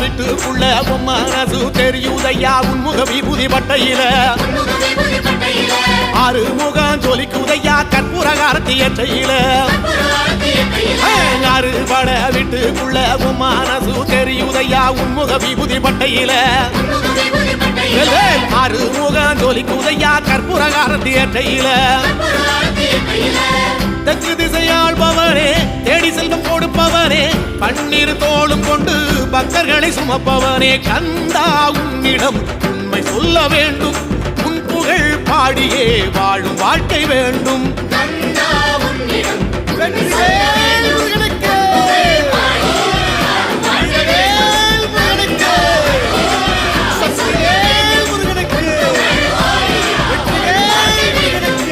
வீட்டுக்குள்ள உன் மனசு தெரியுதையா உன்முக விபூதி பட்டையில ஆறுமுகம் ஜொலிக்குதையா கற்பூர காரத்தி எற்றையில அறுபட வீட்டுக்குள்ள உன் மனசு தெரியுதையா உன்முக விபூதி பட்டையில ஆறுமுகம் ஜொலிக்குதையா கற்பூர காரத்தி எற்றையில தெற்கு திசையாள்பவனே தேடி செல்வம் கொடுப்பவனே பன்னீர் தோளும் கொண்டு பக்தர்களை சுமப்பவனே கந்தா உன்னிடம் உண்மை சொல்ல வேண்டும் உன் புகழ் பாடியே வாழும் வாழ்க்கை வேண்டும்